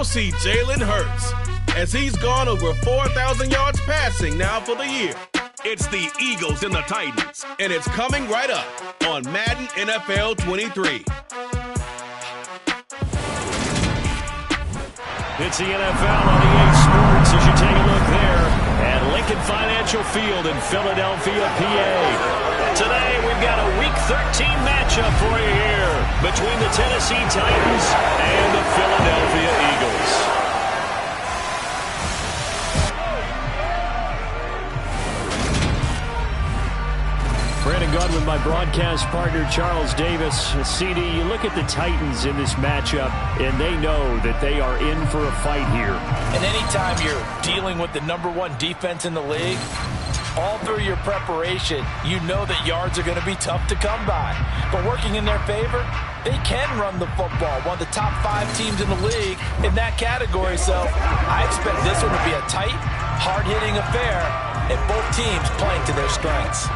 see Jalen Hurts, as he's gone over 4,000 yards passing now for the year. It's the Eagles and the Titans, and it's coming right up on Madden NFL 23. It's the NFL on EA Sports as you take a look there at Lincoln Financial Field in Philadelphia, PA. Today we've got a Week 13 matchup for you here between the Tennessee Titans and the Philadelphia Eagles. Brandon Gunn with my broadcast partner, Charles Davis. CD, you look at the Titans in this matchup, and they know that they are in for a fight here. And anytime you're dealing with the #1 defense in the league, all through your preparation, you know that yards are going to be tough to come by. But working in their favor, they can run the football. One of the top 5 teams in the league in that category. So I expect this one to be a tight, hard-hitting affair, and both teams playing to their strengths.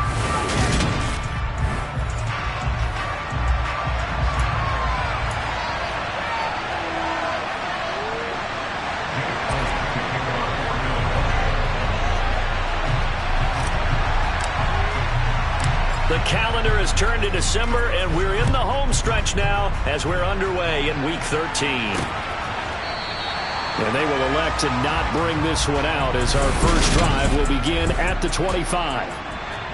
The calendar has turned to December, and we're in the home stretch now as we're underway in Week 13. And they will elect to not bring this one out as our first drive will begin at the 25.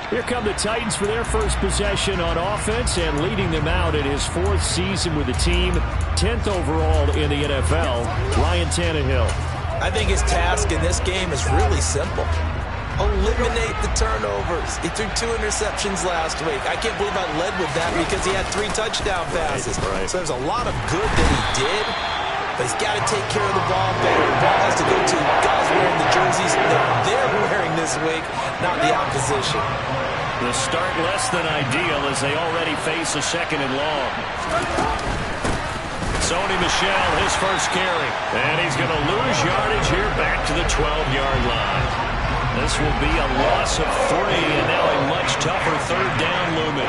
Here come the Titans for their first possession on offense, and leading them out in his 4th season with the team, 10th overall in the NFL, Ryan Tannehill. I think his task in this game is really simple. Eliminate the turnovers. He threw 2 interceptions last week. I can't believe I led with that because he had 3 touchdown passes. Right. So there's a lot of good that he did, but he's got to take care of the ball better. The ball has to go to guys wearing the jerseys that they're wearing this week, not the opposition. The start less than ideal as they already face a 2nd and long. Sony Michel, his first carry. And he's going to lose yardage here back to the 12-yard line. This will be a loss of 3, and now a much tougher 3rd down looming.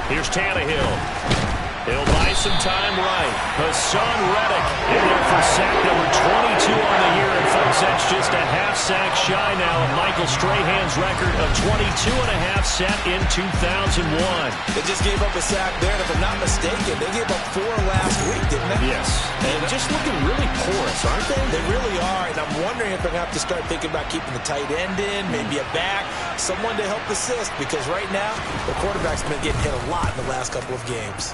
Here's Tannehill. He'll buy some time right. Hassan Reddick in there for sack number 22 on the year. And folks, that's just a half sack shy now of Michael Strahan's record of 22.5 set in 2001. They just gave up a sack there, and if I'm not mistaken, they gave up 4 last week, didn't they? Yes. And just looking really porous, aren't they? They really are, and I'm wondering if they're going to have to start thinking about keeping the tight end in, maybe a back, someone to help assist, because right now, the quarterback's been getting hit a lot in the last couple of games.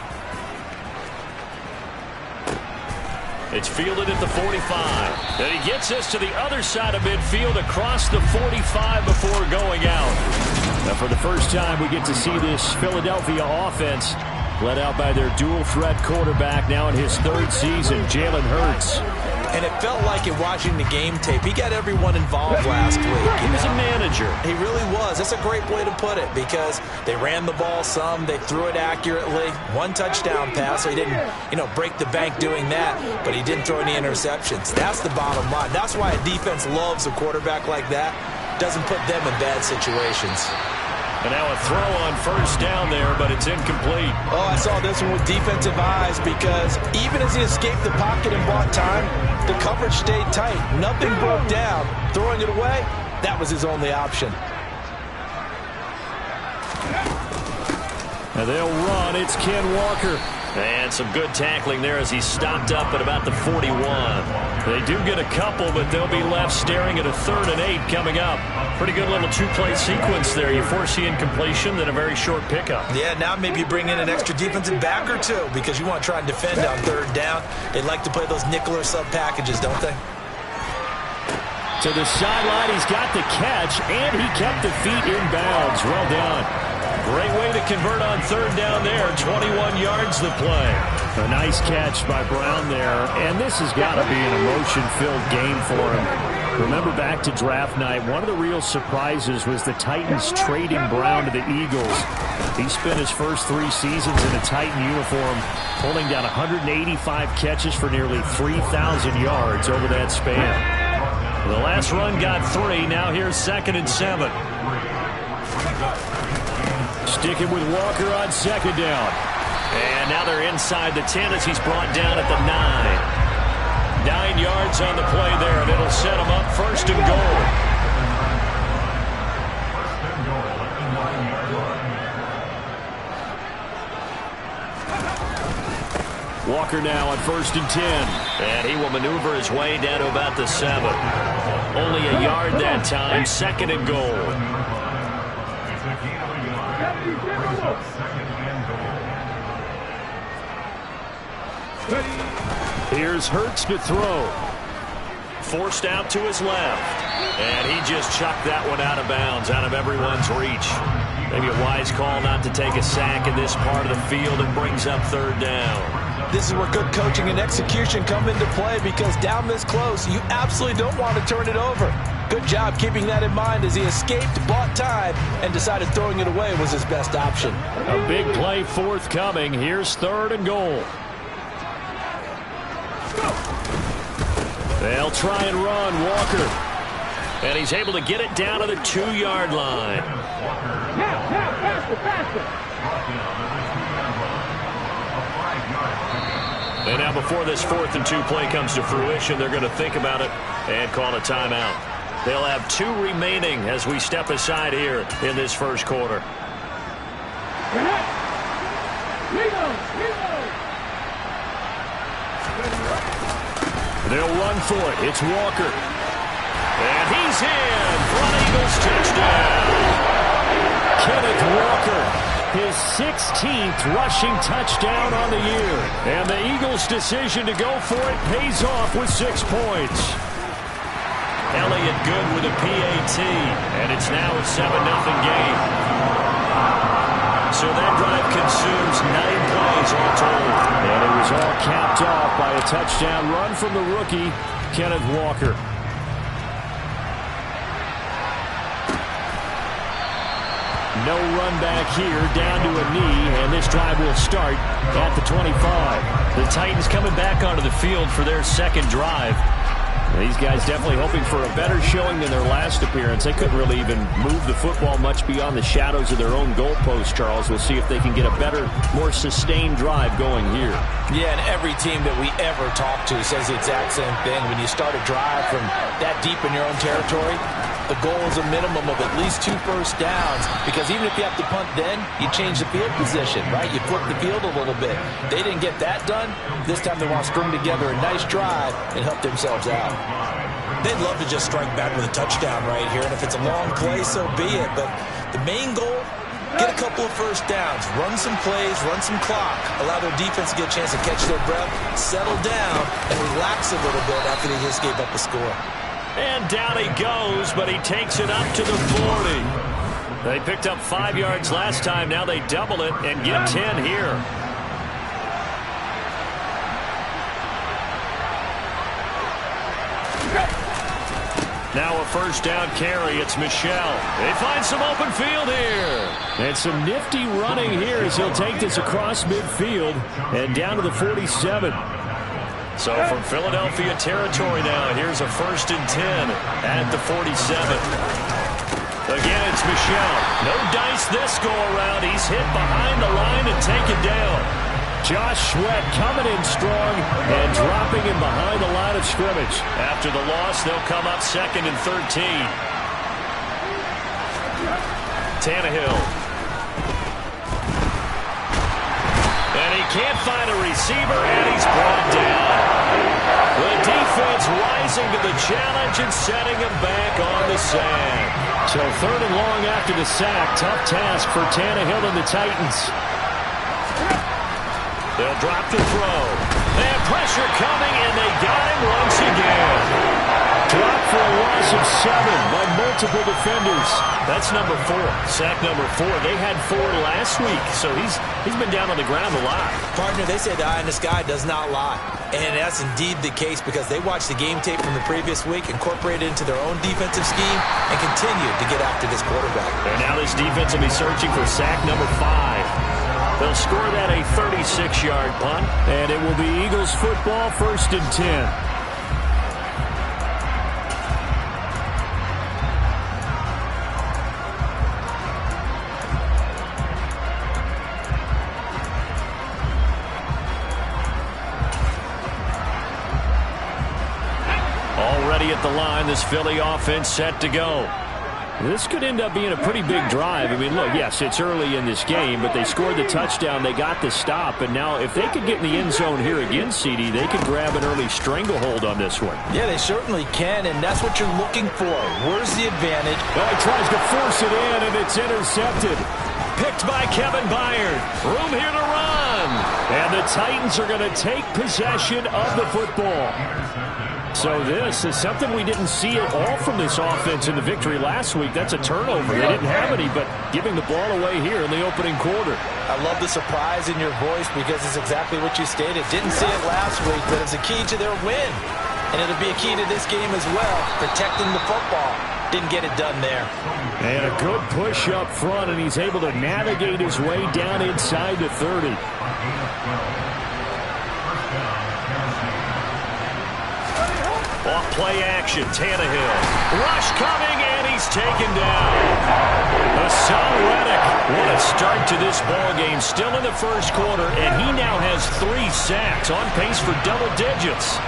It's fielded at the 45. And he gets us to the other side of midfield across the 45 before going out. Now for the first time, we get to see this Philadelphia offense led out by their dual-threat quarterback now in his 3rd season, Jalen Hurts. And it felt like in watching the game tape, he got everyone involved last week. He was a manager. He really was. That's a great way to put it because they ran the ball some, they threw it accurately. 1 touchdown pass, so he didn't, break the bank doing that, but he didn't throw any interceptions. That's the bottom line. That's why a defense loves a quarterback like that. Doesn't put them in bad situations. And now a throw on 1st down there, but it's incomplete. Oh, I saw this one with defensive eyes because even as he escaped the pocket and bought time, the coverage stayed tight. Nothing broke down. Throwing it away, that was his only option. Now they'll run. It's Ken Walker. And some good tackling there as he stopped up at about the 41. They do get a couple, but they'll be left staring at a 3rd and 8 coming up. Pretty good little 2-play sequence there. You force the incompletion, then a very short pickup. Yeah, now maybe you bring in an extra defensive back or 2 because you want to try and defend on 3rd down. They like to play those nickel or sub packages, don't they? To the sideline, he's got the catch, and he kept the feet in bounds. Well done. Great way to convert on 3rd down there. 21 yards the play. A nice catch by Brown there. And this has got to be an emotion-filled game for him. Remember back to draft night, one of the real surprises was the Titans trading Brown to the Eagles. He spent his first 3 seasons in a Titan uniform, pulling down 185 catches for nearly 3,000 yards over that span. The last run got 3. Now here's 2nd and 7. Sticking with Walker on second down. And now they're inside the 10 as he's brought down at the 9. 9 yards on the play there, and it'll set him up first and goal. Walker now on 1st and 10. And he will maneuver his way down to about the 7. Only a yard that time, 2nd and goal. Here's Hurts to throw. Forced out to his left. And he just chucked that one out of bounds, out of everyone's reach. Maybe a wise call not to take a sack in this part of the field. It brings up 3rd down. This is where good coaching and execution come into play, because down this close, you absolutely don't want to turn it over. Good job keeping that in mind as he escaped, bought time, and decided throwing it away was his best option. A big play forthcoming. Here's 3rd and goal. They'll try and run Walker. And he's able to get it down to the 2-yard line. And now before this 4th and 2 play comes to fruition, they're going to think about it and call a timeout. They'll have 2 remaining as we step aside here in this first quarter. They'll run for it. It's Walker. And he's in for an Eagles touchdown. Kenneth Walker, his 16th rushing touchdown on the year. And the Eagles' decision to go for it pays off with 6 points. Elliott good with a PAT. And it's now a 7-0 game. So that drive consumes 9 plays all total. And it was all capped off by a touchdown run from the rookie, Kenneth Walker. No run back here, down to a knee, and this drive will start at the 25. The Titans coming back onto the field for their 2nd drive. These guys definitely hoping for a better showing than their last appearance. They couldn't really even move the football much beyond the shadows of their own goalpost, Charles. We'll see if they can get a better, more sustained drive going here. Yeah, and every team that we ever talk to says the exact same thing. When you start a drive from that deep in your own territory, the goal is a minimum of at least 2 first downs, because even if you have to punt then, you change the field position, right? You flip the field a little bit. They didn't get that done. This time they want to string together a nice drive and help themselves out. They'd love to just strike back with a touchdown right here, and if it's a long play, so be it. But the main goal, get a couple of first downs, run some plays, run some clock, allow their defense to get a chance to catch their breath, settle down, and relax a little bit after they just gave up a score. And down he goes, but he takes it up to the 40. They picked up 5 yards last time. Now they double it and get 10 here. Now a first down carry. It's Michel. They find some open field here. And some nifty running here as he'll take this across midfield and down to the 47. So from Philadelphia territory now, here's a 1st and 10 at the 47. Again, it's Michel. No dice this go around. He's hit behind the line and taken down. Josh Sweat coming in strong and dropping him behind the line of scrimmage. After the loss, they'll come up 2nd and 13. Tannehill. And he can't find a receiver, and he's brought down. The defense rising to the challenge and setting him back on the sand. So 3rd and long after the sack. Tough task for Tannehill and the Titans. They'll drop the throw. They have pressure coming, and they got him once again. Dropped for a loss of 7 by multiple defenders. That's number 4. Sack number 4. They had 4 last week, so he's been down on the ground a lot. Partner, they say the eye in the sky does not lie. And that's indeed the case, because they watched the game tape from the previous week, incorporated it into their own defensive scheme, and continued to get after this quarterback. And now this defense will be searching for sack number 5. They'll score that a 36-yard punt, and it will be Eagles football, 1st and 10. ready at the line. This Philly offense set to go. This could end up being a pretty big drive. I mean, look, yes, it's early in this game, but they scored the touchdown. They got the stop. And now if they could get in the end zone here again, CD, they could grab an early stranglehold on this one. Yeah, they certainly can, and that's what you're looking for. Where's the advantage? Oh, he tries to force it in, and it's intercepted. Picked by Kevin Byard. Room here to run. And the Titans are going to take possession of the football. So this is something we didn't see at all from this offense in the victory last week. That's a turnover. They didn't have any, but giving the ball away here in the opening quarter. I love the surprise in your voice because it's exactly what you stated. Didn't see it last week, but it's a key to their win. And it'll be a key to this game as well, protecting the football. Didn't get it done there. And a good push up front, and he's able to navigate his way down inside the 30. Off play action, Tannehill. Rush coming, and he's taken down. Hassan Reddick, what a start to this ball game. Still in the first quarter, and he now has 3 sacks, on pace for double digits.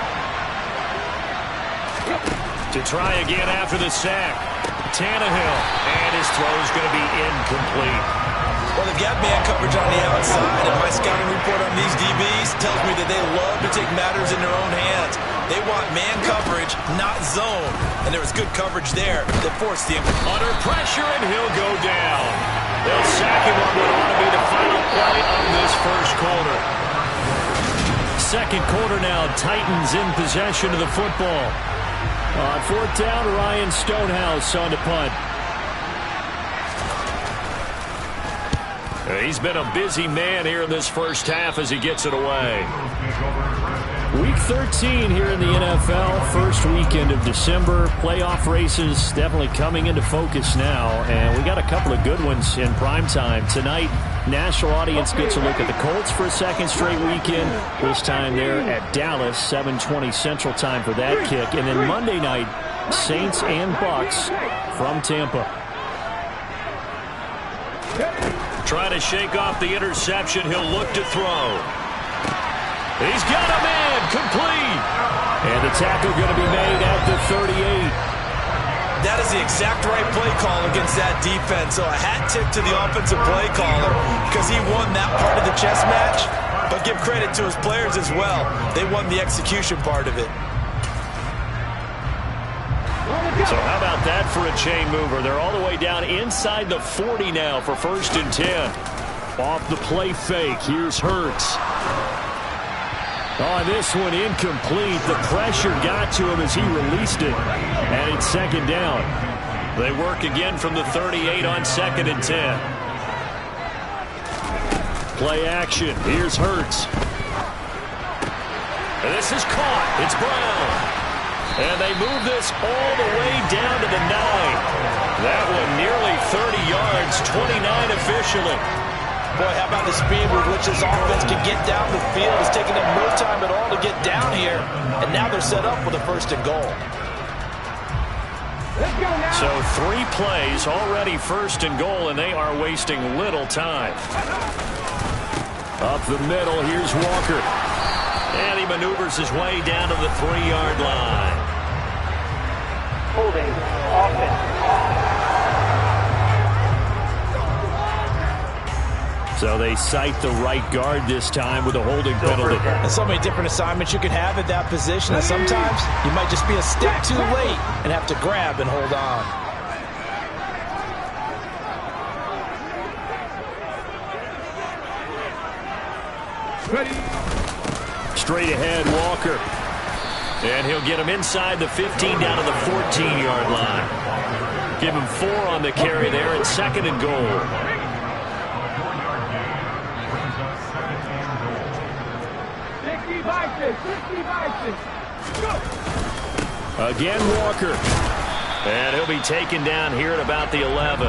To try again after the sack. Tannehill, and his throw is going to be incomplete. Well, they've got man coverage on the outside, and my scouting report on these DBs tells me that they love to take matters in their own hands. They want man coverage, not zone. And there was good coverage there that forced the under pressure, and he'll go down. They'll sack him on what ought to be the final play of this first quarter. Second quarter now, Titans in possession of the football. On fourth down, Ryan Stonehouse on the punt. He's been a busy man here in this first half as he gets it away. Week 13 here in the NFL, first weekend of December. Playoff races definitely coming into focus now, and we got a couple of good ones in prime time. Tonight, national audience gets a look at the Colts for a second straight weekend. This time they're at Dallas, 7:20 Central Time for that kick. And then Monday night, Saints and Bucks from Tampa. Trying to shake off the interception. He'll look to throw. He's got a man complete. And the tackle going to be made at the 38. That is the exact right play call against that defense. So a hat tip to the offensive play caller because he won that part of the chess match. But give credit to his players as well. They won the execution part of it. So how about that for a chain mover? They're all the way down inside the 40 now for 1st and 10. Off the play fake. Here's Hurts. Oh, this one incomplete. The pressure got to him as he released it. And it's 2nd down. They work again from the 38 on 2nd and 10. Play action. Here's Hurts. And this is caught. It's Brown. And they move this all the way down to the 9. That one nearly 30 yards, 29 officially. Boy, how about the speed with which this offense can get down the field? It's taking them no time at all to get down here. And now they're set up with a 1st and goal. So 3 plays, already 1st and goal, and they are wasting little time. Up the middle, here's Walker. And he maneuvers his way down to the 3-yard line. Holding offense. So they cite the right guard this time with a holding penalty. There's so many different assignments you can have at that position, and sometimes you might just be a step too late and have to grab and hold on. Ready. Straight ahead, Walker. And he'll get him inside the 15 down to the 14-yard line. Give him 4 on the carry there at 2nd and goal. Again, Walker. And he'll be taken down here at about the 11.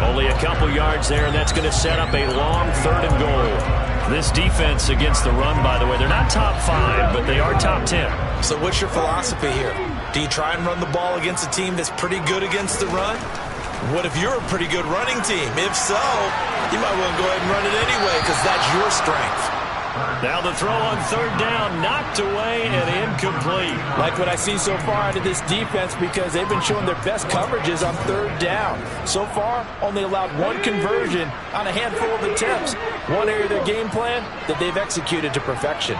Only a couple yards there, and that's going to set up a long 3rd and goal. This defense against the run, by the way, they're not top 5, but they are top 10. So what's your philosophy here? Do you try and run the ball against a team that's pretty good against the run? What if you're a pretty good running team? If so, you might want to go ahead and run it anyway because that's your strength. Now the throw on third down, knocked away and incomplete. Like what I see so far out of this defense because they've been showing their best coverages on third down. So far, only allowed one conversion on a handful of attempts. One area of their game plan that they've executed to perfection.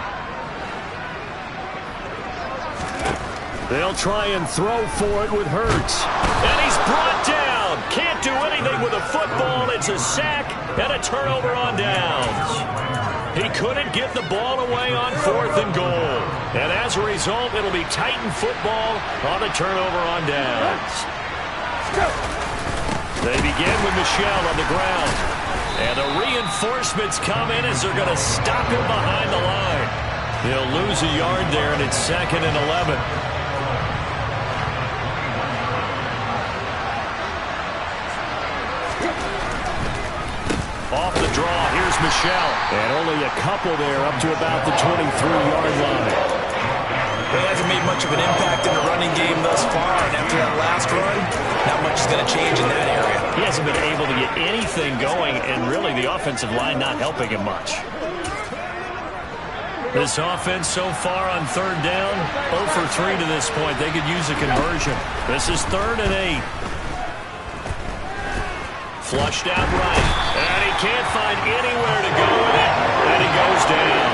They'll try and throw for it with Hurts. And he's brought down. Can't do anything with a football. It's a sack and a turnover on downs. He couldn't get the ball away on 4th and goal. And as a result, it'll be Titan football on the turnover on downs. They begin with Michel on the ground. And the reinforcements come in as they're going to stop him behind the line. He'll lose a yard there, and it's 2nd and 11. Off the draw, here's Michel. And only a couple there up to about the 23-yard line. He hasn't made much of an impact in the running game thus far, and after that last run, not much is going to change in that area. He hasn't been able to get anything going, and really the offensive line not helping him much. This offense so far on third down, 0 for 3 to this point. They could use a conversion. This is 3rd and 8. Flushed out right, and he can't find anywhere to go with it, and he goes down.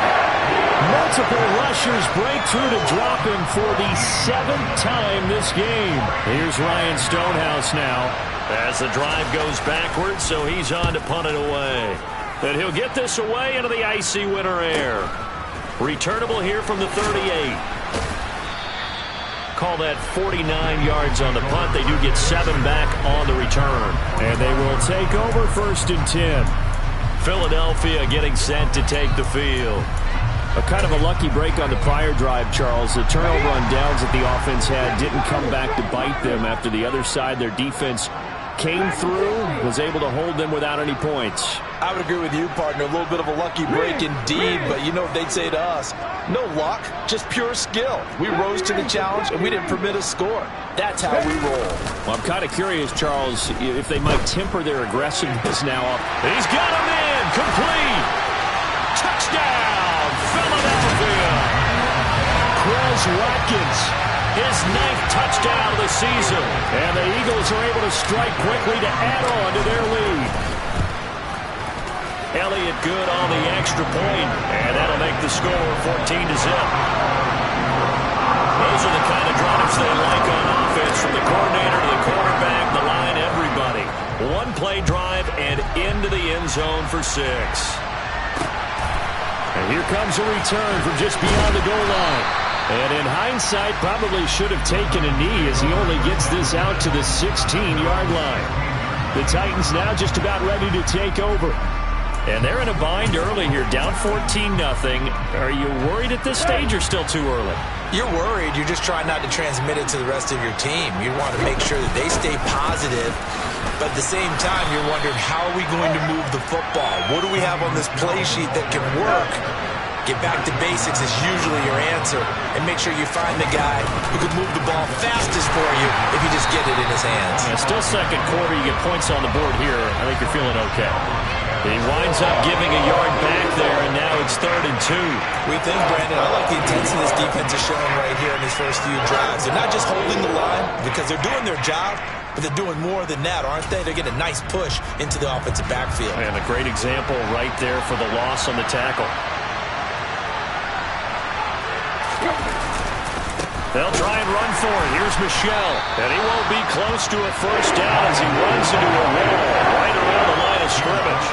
Multiple rushers break through to drop him for the 7th time this game. Here's Ryan Stonehouse now as the drive goes backwards, so he's on to punt it away. And he'll get this away into the icy winter air. Returnable here from the 38. Call that 49 yards on the punt. They do get 7 back on the return. And they will take over 1st and 10. Philadelphia getting set to take the field. A kind of a lucky break on the prior drive, Charles. The turnover on downs that the offense had didn't come back to bite them after the other side. Their defense came through, was able to hold them without any points. I would agree with you, partner. A little bit of a lucky break indeed, but you know what they'd say to us? No luck, just pure skill. We rose to the challenge, and we didn't permit a score. That's how we roll. Well, I'm kind of curious, Charles, if they might temper their aggressiveness now. He's got him in, complete. Touchdown, Philadelphia. Quez Watkins, his 9th touchdown of the season. And the Eagles are able to strike quickly to add on to their lead. Elliott good on the extra point, and that'll make the score 14-0. Those are the kind of drives they like on offense, from the coordinator to the quarterback, the line, everybody. One-play drive and into the end zone for 6. And here comes a return from just beyond the goal line. And in hindsight, probably should have taken a knee as he only gets this out to the 16-yard line. The Titans now just about ready to take over. And they're in a bind early here, down 14-0. Are you worried at this stage or still too early? You're worried. You're just trying not to transmit it to the rest of your team. You want to make sure that they stay positive. But at the same time, you're wondering, how are we going to move the football? What do we have on this play sheet that can work? Get back to basics is usually your answer. And make sure you find the guy who can move the ball fastest for you if you just get it in his hands. Yeah, still second quarter. You get points on the board here. I think you're feeling okay. He winds up giving a yard back there, and now it's 3rd and 2. We think, Brandon, I like the intensity this defense is showing right here in these first few drives. They're not just holding the line because they're doing their job, but they're doing more than that, aren't they? They're getting a nice push into the offensive backfield. And a great example right there for the loss on the tackle. They'll try and run for it. Here's Michel. And he won't be close to a first down as he runs into a wall right around the line of scrimmage.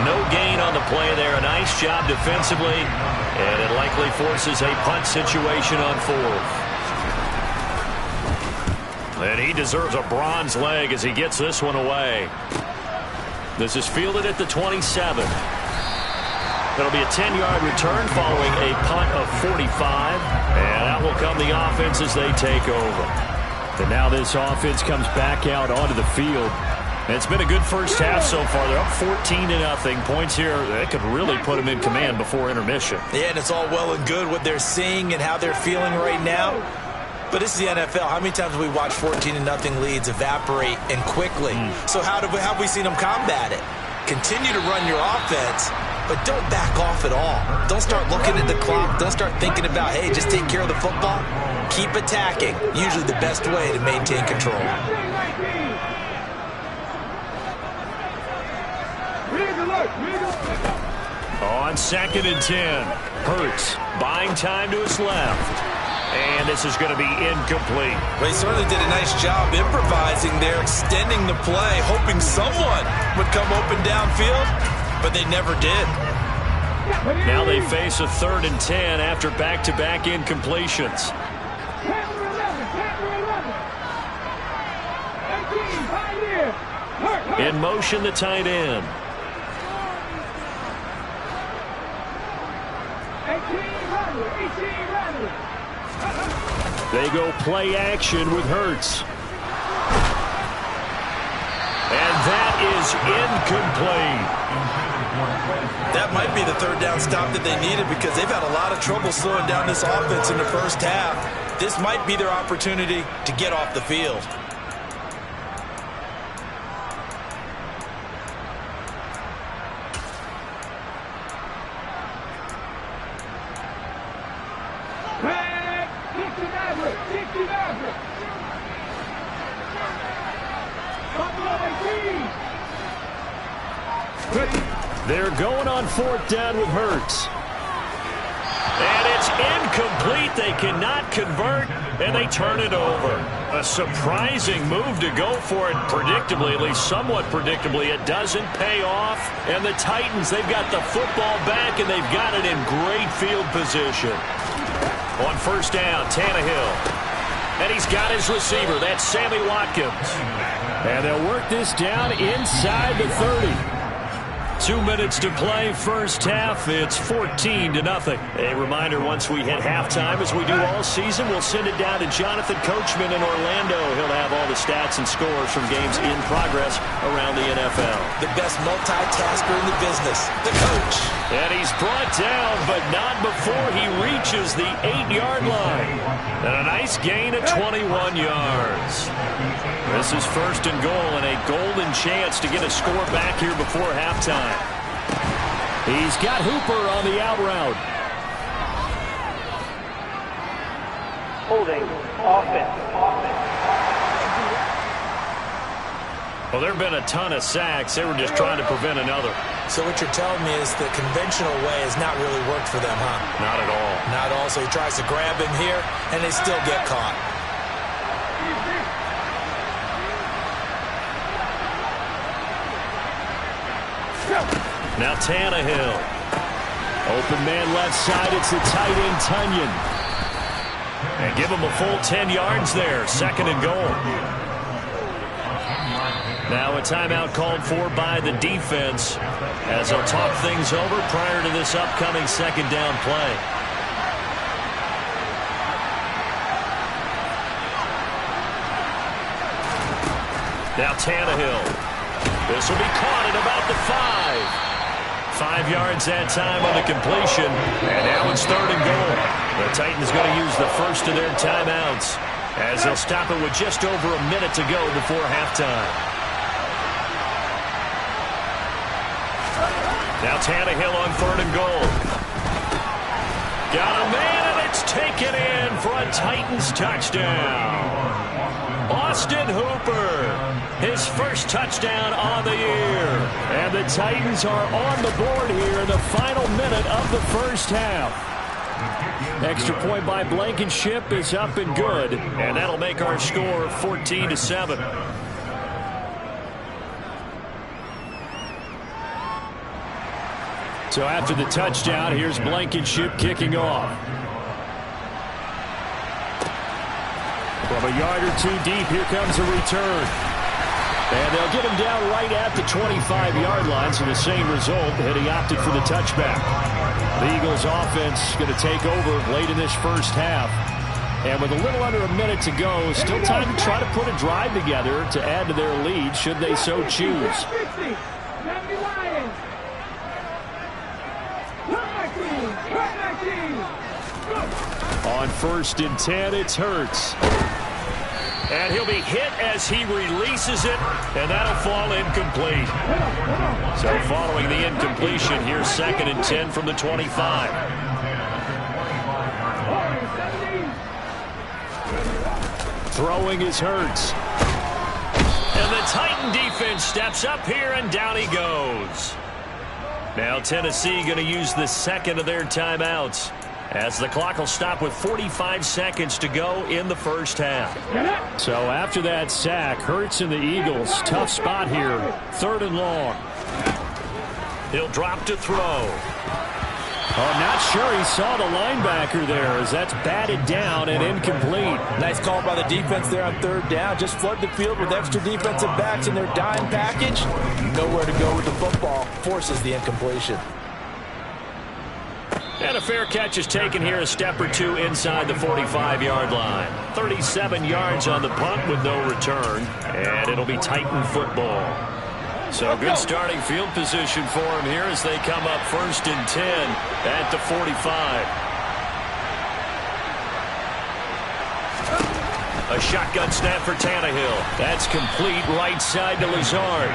No gain on the play there. A nice job defensively. And it likely forces a punt situation on 4th. And he deserves a bronze leg as he gets this one away. This is fielded at the 27. It'll be a 10-yard return following a punt of 45. And out will come the offense as they take over. And now this offense comes back out onto the field. And it's been a good first half so far. They're up 14-0. Points here, that could really put them in command before intermission. Yeah, and it's all well and good what they're seeing and how they're feeling right now. But this is the NFL. How many times have we watched 14-0 leads evaporate and quickly? So how have we seen them combat it? Continue to run your offense, but don't back off at all. Don't start looking at the clock. Don't start thinking about, hey, just take care of the football. Keep attacking. Usually the best way to maintain control. On 2nd and 10, Hurts buying time to his left. And this is going to be incomplete. Well, he certainly did a nice job improvising there, extending the play, hoping someone would come open downfield, but they never did. Now they face a 3rd and 10 after back-to-back incompletions. In motion, the tight end. They go play action with Hurts. And that is incomplete. That might be the 3rd down stop that they needed because they've had a lot of trouble slowing down this offense in the first half. This might be their opportunity to get off the field. They're going on 4th down with Hurts. And it's incomplete. They cannot convert, and they turn it over. A surprising move to go for it predictably, at least somewhat predictably. It doesn't pay off. And the Titans, they've got the football back, and they've got it in great field position. On 1st down, Tannehill. And he's got his receiver. That's Sammy Watkins. And they'll work this down inside the 30. 2 minutes to play, first half. It's 14-0. A reminder, once we hit halftime, as we do all season, we'll send it down to Jonathan Coachman in Orlando. He'll have all the stats and scores from games in progress around the NFL. The best multitasker in the business, the coach. And he's brought down, but not before he reaches the 8-yard line. And a nice gain of 21 yards. This is 1st and goal and a golden chance to get a score back here before halftime. He's got Hooper on the out route. Holding offense. Well, there have been a ton of sacks. They were just trying to prevent another. So what you're telling me is the conventional way has not really worked for them, huh? Not at all. Not at all. So he tries to grab him here, and they still get caught. Now Tannehill. Open man left side. It's the tight end, Tunyon. And give him a full 10 yards there. 2nd and goal. Now a timeout called for by the defense as they'll talk things over prior to this upcoming 2nd down play. Now Tannehill. This will be caught at about the 5. 5 yards that time on the completion. And now it's 3rd and goal. The Titans going to use the first of their timeouts as they'll stop it with just over a minute to go before halftime. Now Tannehill on 3rd and goal. Got a man, and it's taken in for a Titans touchdown. Austin Hooper, his first touchdown on the year. And the Titans are on the board here in the final minute of the first half. Extra point by Blankenship is up and good. And that'll make our score 14-7. So after the touchdown, here's Blankenship kicking off. From a yard or two deep, here comes a return. And they'll get him down right at the 25-yard line, so the same result, had he opted for the touchback. The Eagles offense going to take over late in this first half. And with a little under a minute to go, still time to try to put a drive together to add to their lead, should they so choose. On 1st and 10, it's Hurts. And he'll be hit as he releases it, and that'll fall incomplete. So following the incompletion, here's 2nd and 10 from the 25. Throwing is Hurts. And the Titan defense steps up here, and down he goes. Now Tennessee going to use the second of their timeouts, as the clock will stop with 45 seconds to go in the first half. So after that sack, Hurts and the Eagles, tough spot here, 3rd and long. He'll drop to throw. Oh, not sure he saw the linebacker there, as that's batted down and incomplete. Nice call by the defense there on 3rd down. Just flood the field with extra defensive backs in their dime package. Nowhere to go with the football. Forces the incompletion. And a fair catch is taken here, a step or two inside the 45-yard line. 37 yards on the punt with no return, and it'll be Titan football. So good starting field position for him here as they come up 1st and 10 at the 45. A shotgun snap for Tannehill. That's complete, right side to Lazard.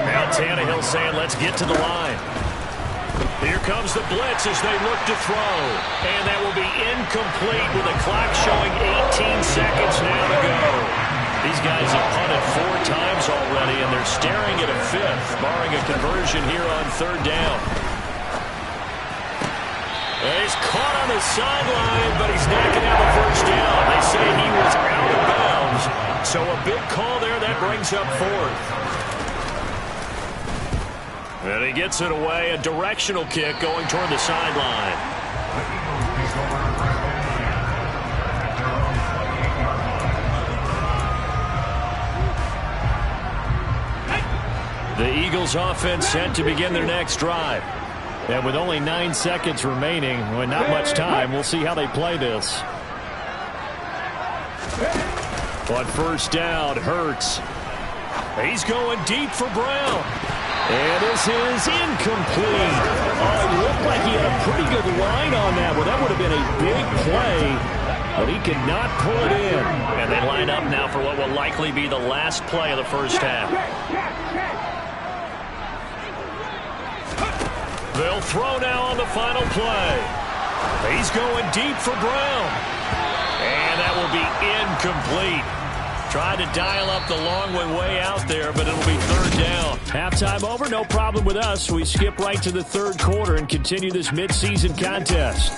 Now Tannehill saying, let's get to the line. Here comes the blitz as they look to throw. And that will be incomplete with the clock showing 18 seconds now to go. These guys have punted 4 times already, and they're staring at a 5th, barring a conversion here on 3rd down. And he's caught on the sideline, but he's not going to have a first down. They say he was out of bounds, so a big call there. That brings up 4th. And he gets it away, a directional kick going toward the sideline. The Eagles offense set to begin their next drive. And with only 9 seconds remaining, with not much time, we'll see how they play this. On 1st down, Hurts. He's going deep for Brown. And this is incomplete. Oh, it looked like he had a pretty good line on that. Well, that would have been a big play, but he could not pull it in. And they line up now for what will likely be the last play of the first half. They'll throw now on the final play. He's going deep for Brown. And that will be incomplete. Tried to dial up the long way out there, but it'll be 3rd down. Halftime over, no problem with us. We skip right to the 3rd quarter and continue this midseason contest.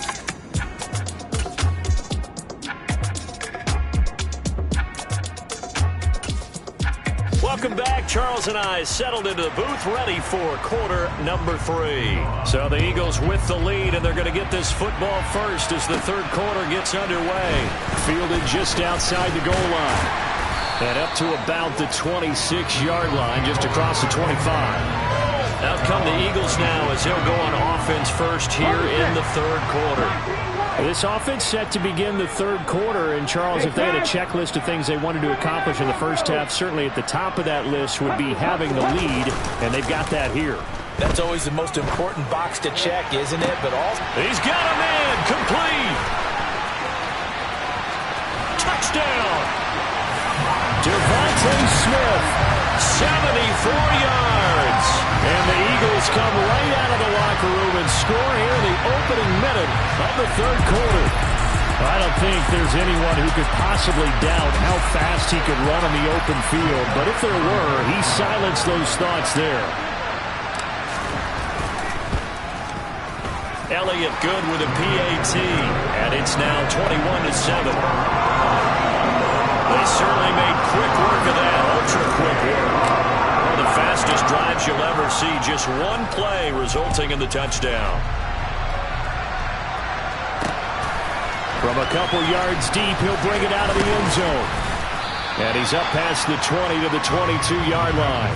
Welcome back. Charles and I settled into the booth, ready for quarter number 3. So the Eagles with the lead, and they're going to get this football first as the 3rd quarter gets underway. Fielded just outside the goal line. And up to about the 26-yard line, just across the 25. Out come the Eagles now as they'll go on offense first here in the 3rd quarter. This offense set to begin the 3rd quarter, and Charles, if they had a checklist of things they wanted to accomplish in the first half, certainly at the top of that list would be having the lead, and they've got that here. That's always the most important box to check, isn't it? But all he's got a man, complete. Touchdown. Devontae Smith, 74 yards. And the Eagles come right out of the locker room and score here in the opening minute of the 3rd quarter. I don't think there's anyone who could possibly doubt how fast he could run on the open field. But if there were, he silenced those thoughts there. Elliott good with a PAT. And it's now 21-7. They certainly made quick work of that, ultra-quick work. One of the fastest drives you'll ever see, just one play resulting in the touchdown. From a couple yards deep, he'll bring it out of the end zone. And he's up past the 20 to the 22-yard line.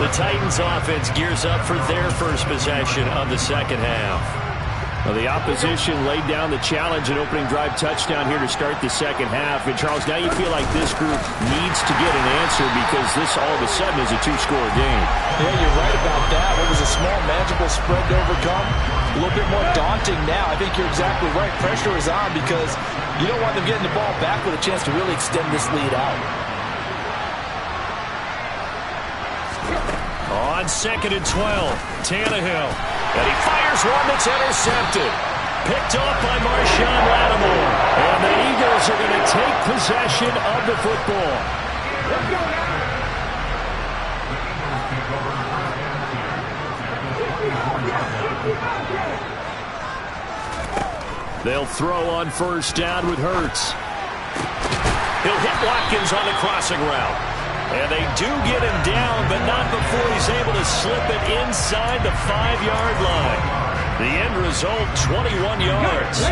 The Titans offense gears up for their first possession of the second half. Well, the opposition laid down the challenge, an opening drive touchdown here to start the second half. And, Charles, now you feel like this group needs to get an answer because this all of a sudden is a two-score game. Yeah, you're right about that. What was a small, manageable spread to overcome, a little bit more daunting now. I think you're exactly right. Pressure is on because you don't want them getting the ball back with a chance to really extend this lead out. On 2nd and 12, Tannehill. And he fires one that's intercepted. Picked off by Marshawn Lattimore. And the Eagles are going to take possession of the football. They'll throw on first down with Hurts. He'll hit Watkins on the crossing route. And they do get him down, but not before he's able to slip it inside the 5-yard line. The end result, 21 yards.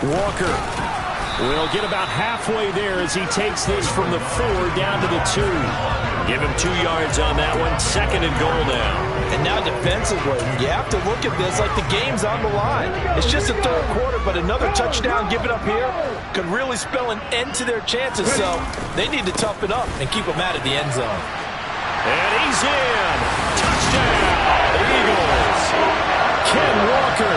Walker will get about halfway there as he takes this from the 4 down to the 2. Give him 2 yards on that one. 2nd and goal now. And now defensively, you have to look at this like the game's on the line. It's just a third quarter, but another touchdown given up here could really spell an end to their chances. So they need to tough it up and keep them out of the end zone. And he's in. Touchdown, Eagles. Ken Walker,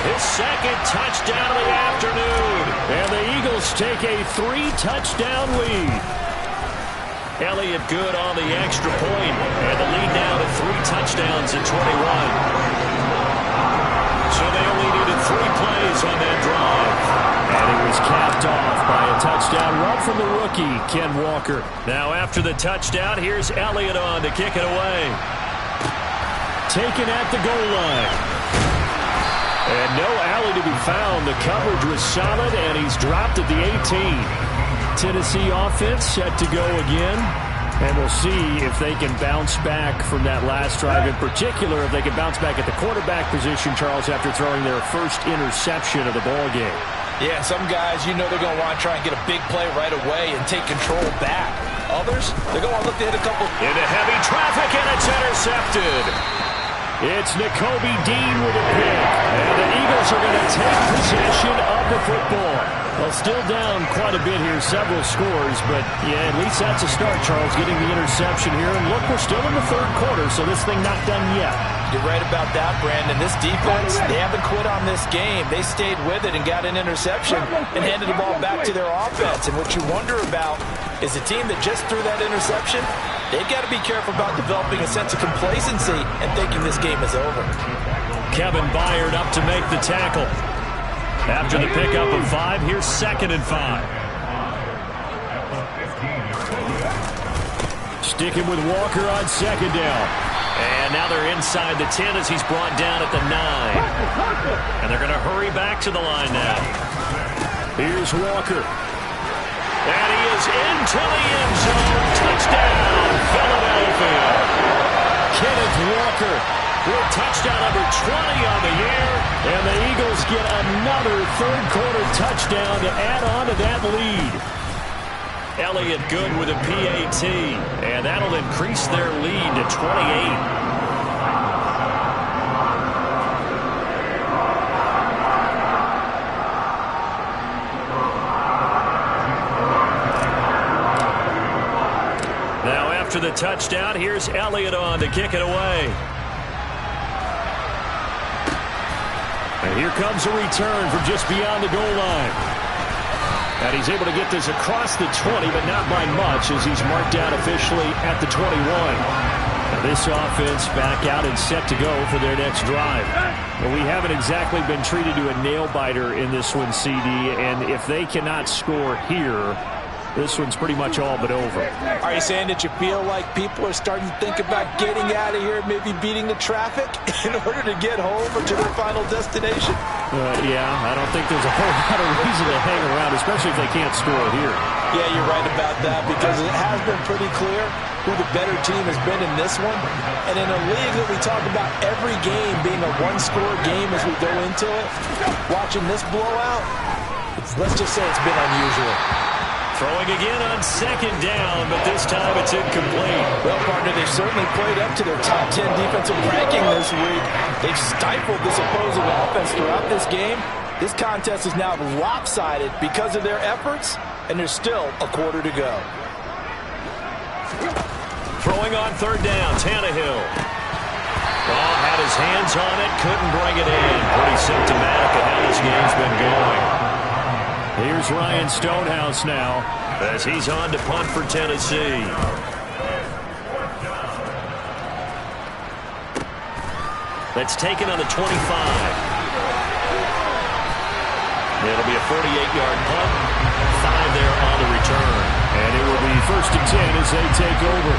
his 2nd touchdown of the afternoon. And the Eagles take a 3-touchdown lead. Elliott good on the extra point, and the lead now to 3 touchdowns at 21. So they only needed 3 plays on that drive. And it was capped off by a touchdown run from the rookie, Ken Walker. Now after the touchdown, here's Elliott on to kick it away. Taken at the goal line. And no alley to be found. The coverage was solid, and he's dropped at the 18. Tennessee offense set to go again, and we'll see if they can bounce back from that last drive. In particular, if they can bounce back at the quarterback position, Charles, after throwing their first interception of the ball game. Yeah, some guys, you know they're going to want to try and get a big play right away and take control back. Others, they're going to want to look to hit a couple. Into heavy traffic, and it's intercepted. It's Nakobe Dean with a pick, and the Eagles are going to take possession of the football. Well, still down quite a bit here, several scores, but yeah, at least that's a start, Charles, getting the interception here. And look, we're still in the third quarter, so this thing not done yet. You're right about that, Brandon. This defense, they haven't quit on this game. They stayed with it and got an interception and handed the ball back to their offense. And what you wonder about is a team that just threw that interception, they've got to be careful about developing a sense of complacency and thinking this game is over. Kevin Byard up to make the tackle. After the pickup of 5, here's 2nd and 5. Sticking with Walker on 2nd down. And now they're inside the 10 as he's brought down at the 9. And they're going to hurry back to the line now. Here's Walker. And he is into the end zone. Touchdown, Philadelphia. Kenneth Walker with touchdown number 20 on the year. And the Eagles get another third-quarter touchdown to add on to that lead. Elliott good with a PAT. And that'll increase their lead to 28. After the touchdown, here's Elliott on to kick it away. And here comes a return from just beyond the goal line. And he's able to get this across the 20, but not by much as he's marked down officially at the 21. Now this offense back out and set to go for their next drive. But we haven't exactly been treated to a nail-biter in this one, CD, and if they cannot score here, this one's pretty much all but over. Are you saying that you feel like people are starting to think about getting out of here, maybe beating the traffic in order to get home or to their final destination? Yeah, I don't think there's a whole lot of reason to hang around, especially if they can't score here. Yeah, you're right about that because it has been pretty clear who the better team has been in this one. And in a league that we talk about every game being a one-score game as we go into it, watching this blowout, let's just say it's been unusual. Throwing again on second down, but this time it's incomplete. Well, partner, they've certainly played up to their top 10 defensive ranking this week. They've stifled this opposing offense throughout this game. This contest is now lopsided because of their efforts, and there's still a quarter to go. Throwing on third down, Tannehill. Oh, had his hands on it, couldn't bring it in. Pretty symptomatic of how this game's been going. Here's Ryan Stonehouse now as he's on to punt for Tennessee. That's taken on the 25. It'll be a 48-yard punt. 5 there on the return. And it will be 1st and 10 as they take over.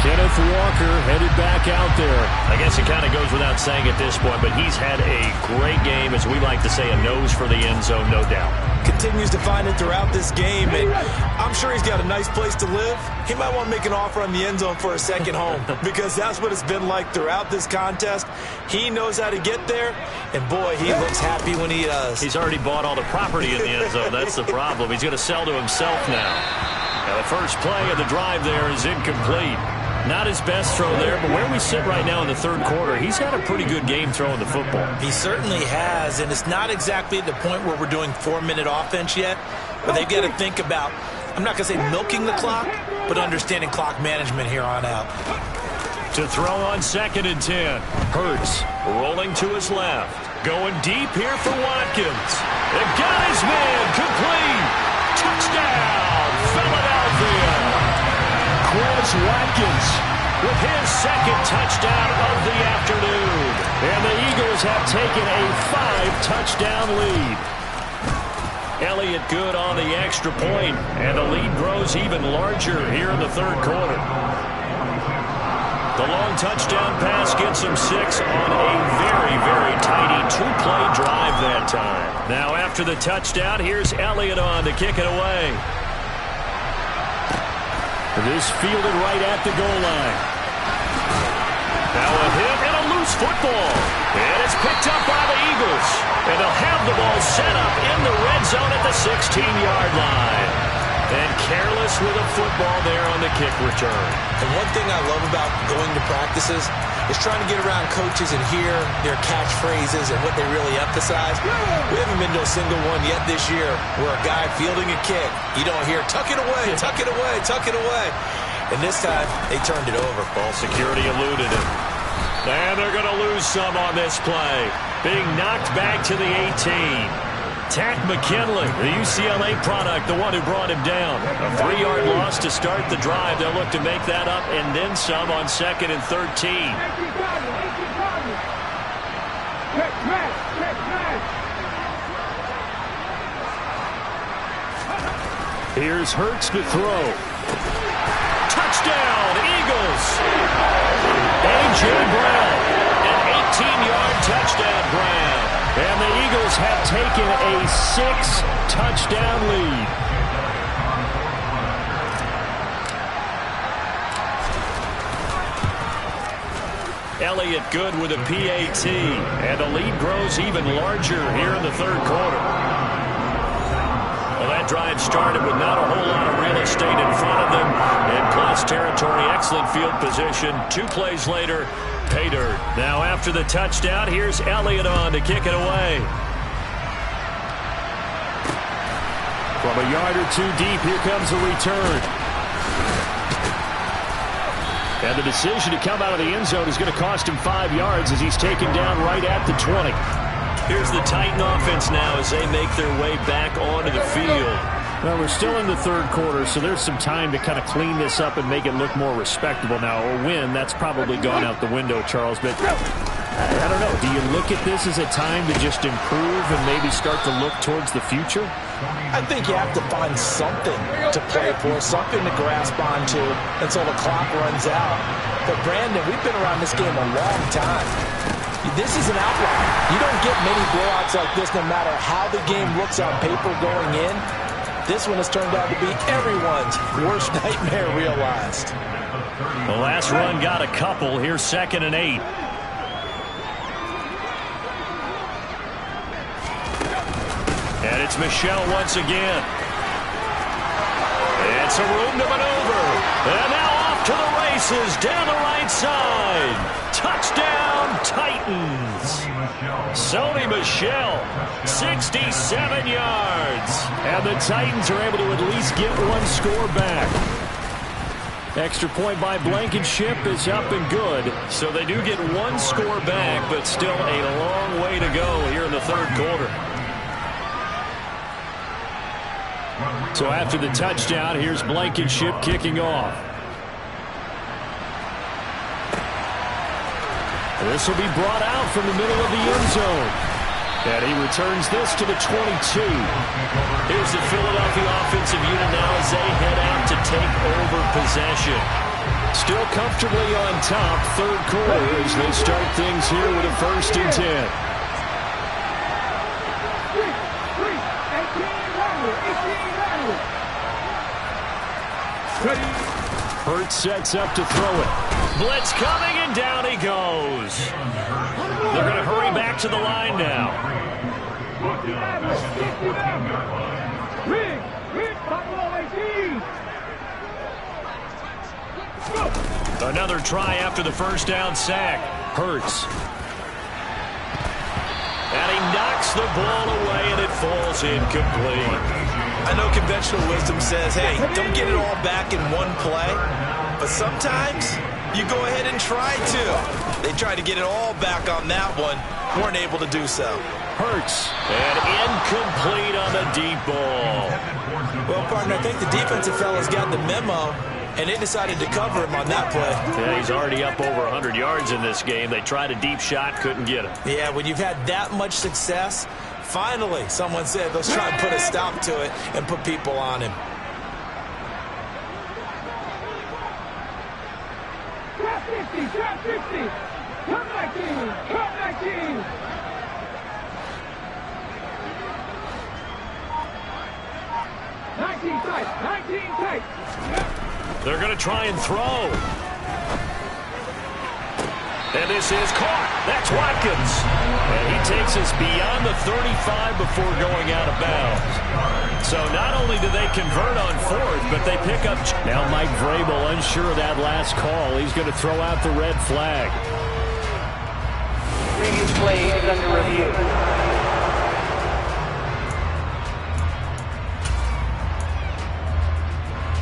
Kenneth Walker headed back out there. I guess it kind of goes without saying at this point, but he's had a great game, as we like to say, a nose for the end zone, no doubt. Continues to find it throughout this game, and I'm sure he's got a nice place to live. He might want to make an offer on the end zone for a second home because that's what it's been like throughout this contest. He knows how to get there, and boy, he looks happy when he does. He's already bought all the property in the end zone. That's the problem. He's going to sell to himself now. Now the first play of the drive there is incomplete. Not his best throw there, but where we sit right now in the third quarter, he's had a pretty good game throwing the football. He certainly has, and it's not exactly at the point where we're doing 4-minute offense yet, but they've got to think about, I'm not going to say milking the clock, but understanding clock management here on out. To throw on 2nd and 10. Hurts rolling to his left. Going deep here for Watkins. They've got his man complete. Touchdown, Philadelphia. Chris Watkins with his 2nd touchdown of the afternoon. And the Eagles have taken a 5-touchdown lead. Elliott good on the extra point, and the lead grows even larger here in the third quarter. The long touchdown pass gets him 6 on a very, very tidy 2-play drive that time. Now after the touchdown, here's Elliott on to kick it away. This fielded right at the goal line. Now a hit and a loose football. And it's picked up by the Eagles. And they'll have the ball set up in the red zone at the 16-yard line. And careless with a football there on the kick return. And one thing I love about going to practices is trying to get around coaches and hear their catchphrases and what they really emphasize. We haven't been to a single one yet this year where a guy fielding a kick, you don't hear, tuck it away, tuck it away, tuck it away. And this time, they turned it over. Ball security eluded it. And they're going to lose some on this play. Being knocked back to the 18. Tack McKinley, the UCLA product, the one who brought him down. A 3-yard loss to start the drive. They'll look to make that up and then some on 2nd and 13. Here's Hurts to throw. Touchdown, Eagles! A.J. Brown, an 18-yard touchdown grab. And the Eagles have taken a 6-touchdown lead. Elliott good with a PAT. And the lead grows even larger here in the third quarter. Well, that drive started with not a whole lot of real estate in front of them. In plus territory, excellent field position. 2 plays later, pay dirt. Now after the touchdown, here's Elliott on to kick it away. From a yard or 2 deep, here comes a return. And the decision to come out of the end zone is going to cost him 5 yards as he's taken down right at the 20. Here's the Titan offense now as they make their way back onto the field. Well, we're still in the third quarter, so there's some time to kind of clean this up and make it look more respectable now. A win, that's probably gone out the window, Charles. But I don't know. Do you look at this as a time to just improve and maybe start to look towards the future? I think you have to find something to play for, something to grasp onto until the clock runs out. But, Brandon, we've been around this game a long time. This is an outlier. You don't get many blowouts like this no matter how the game looks on paper going in. This one has turned out to be everyone's worst nightmare realized. The last run got a couple. Here's 2nd and 8. And it's Michel once again. Lots of room to maneuver. And now off to the races down the right side. Touchdown, Titans. Sony Michel, 67 yards. And the Titans are able to at least get one score back. Extra point by Blankenship is up and good. So they do get one score back, but still a long way to go here in the third quarter. So after the touchdown, here's Blankenship kicking off. This will be brought out from the middle of the end zone. And he returns this to the 22. Here's the Philadelphia offensive unit now as they head out to take over possession. Still comfortably on top, third quarter, as they start things here with a 1st and 10. Hurts sets up to throw it. Blitz coming, and down he goes. They're going to hurry back to the line now. Another try after the first down sack. Hurts. And he knocks the ball away, and it falls incomplete. I know conventional wisdom says, hey, don't get it all back in one play. But sometimes you go ahead and try to. They tried to get it all back on that one. Weren't able to do so. Hurts. And incomplete on the deep ball. Well, partner, I think the defensive fellas got the memo, and they decided to cover him on that play. Yeah, he's already up over 100 yards in this game. They tried a deep shot, couldn't get him. Yeah, when you've had that much success, finally someone said, let's try and put a stop to it and put people on him. Trap 50, come back in. 19 tight. They're going to try and throw. And this is caught. That's Watkins. And he takes us beyond the 35 before going out of bounds. So not only do they convert on 4th, but they pick up. Now Mike Vrabel unsure of that last call. He's going to throw out the red flag. Previous play is under review.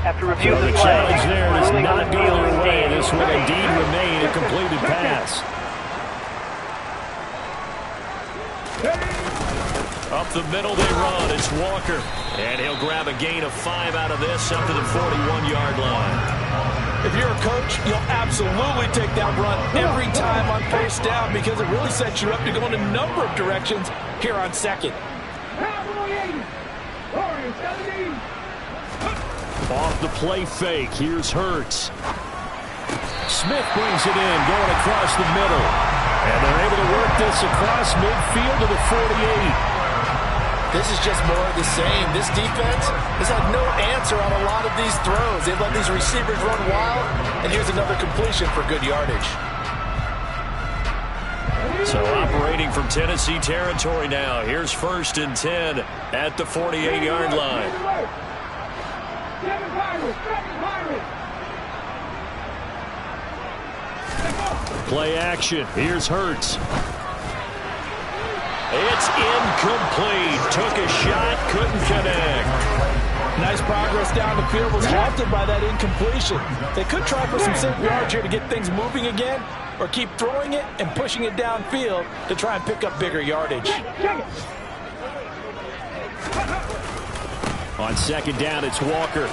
After review of the play, challenge there does not go their way. This will indeed remain a completed pass. Up the middle they run. It's Walker. And he'll grab a gain of 5 out of this up to the 41-yard line. If you're a coach, you'll absolutely take that run every time on 1st down because it really sets you up to go in a number of directions here on 2nd. Off the play fake. Here's Hurts. Smith brings it in, going across the middle. And they're able to work this across midfield to the 48. This is just more of the same. This defense has had no answer on a lot of these throws. They've let these receivers run wild, and here's another completion for good yardage. So operating from Tennessee territory now. Here's 1st and 10 at the 48-yard line. Play action. Here's Hurts. It's incomplete. Took a shot, couldn't connect. Nice progress down the field was halted by that incompletion. They could try for some safe yards here to get things moving again, or keep throwing it and pushing it downfield to try and pick up bigger yardage. On 2nd down, it's Walker.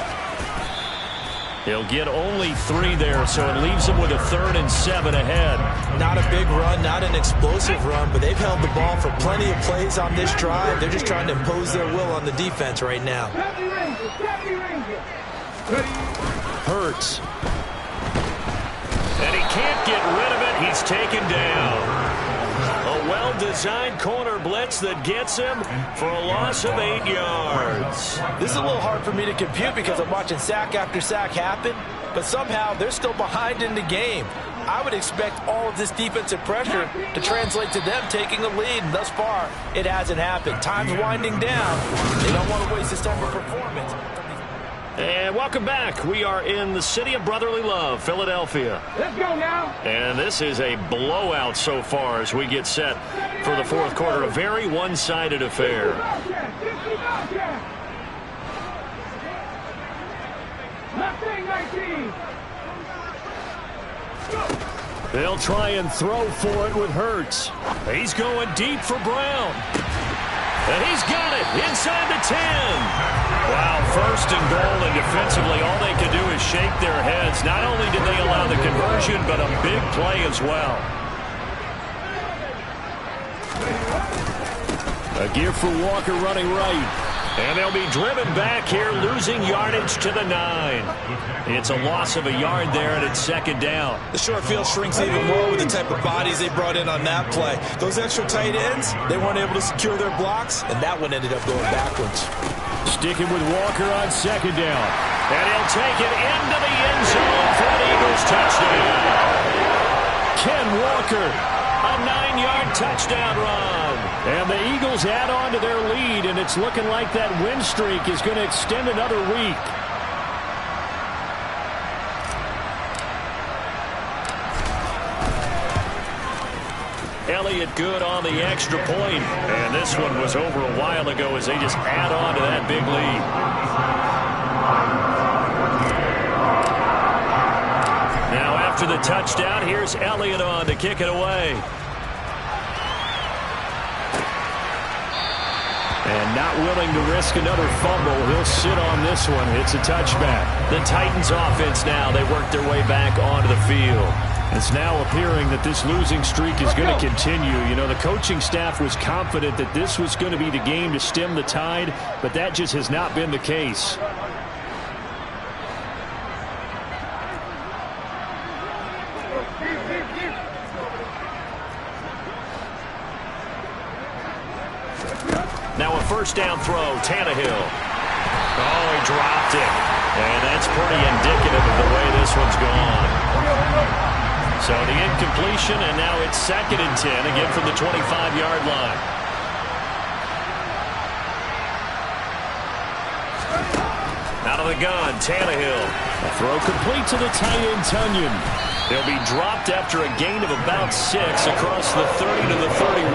He'll get only 3 there, so it leaves him with a 3rd and 7 ahead. Not a big run, not an explosive run, but they've held the ball for plenty of plays on this drive. They're just trying to impose their will on the defense right now. Hurts. And he can't get rid of it. He's taken down. A well-designed corner blitz that gets him for a loss of 8 yards. This is a little hard for me to compute because I'm watching sack after sack happen, but somehow they're still behind in the game. I would expect all of this defensive pressure to translate to them taking a lead, and thus far, it hasn't happened. Time's winding down. They don't want to waste this type of performance. And welcome back. We are in the city of brotherly love, Philadelphia. Let's go now. And this is a blowout so far as we get set for the fourth quarter. A very one-sided affair. Nothing, 19. They'll try and throw for it with Hurts. He's going deep for Brown. And he's got it inside the 10. Wow, first and goal, and defensively all they could do is shake their heads. Not only did they allow the conversion, but a big play as well. A give for Walker running right. And they'll be driven back here, losing yardage to the 9. It's a loss of a yard there, and it's second down. The short field shrinks even more with the type of bodies they brought in on that play. Those extra tight ends, they weren't able to secure their blocks, and that one ended up going backwards. Sticking with Walker on second down. And he'll take it into the end zone for an Eagles touchdown. Ken Walker, a 9-yard touchdown run. And the Eagles add on to their lead, and it's looking like that win streak is going to extend another week. Elliott good on the extra point. And this one was over a while ago as they just add on to that big lead. Now after the touchdown, here's Elliott on to kick it away. And not willing to risk another fumble. He'll sit on this one. It's a touchback. The Titans offense now. They work their way back onto the field. It's now appearing that this losing streak is going to continue. You know, the coaching staff was confident that this was going to be the game to stem the tide, but that just has not been the case. Now a first down throw, Tannehill. Oh, he dropped it. And that's pretty indicative of the way this one's gone. So the incompletion, and now it's second and 10, again from the 25-yard line. Out of the gun, Tannehill. A throw complete to the tight end, Tunyon. They'll be dropped after a gain of about 6 across the 30 to the 31.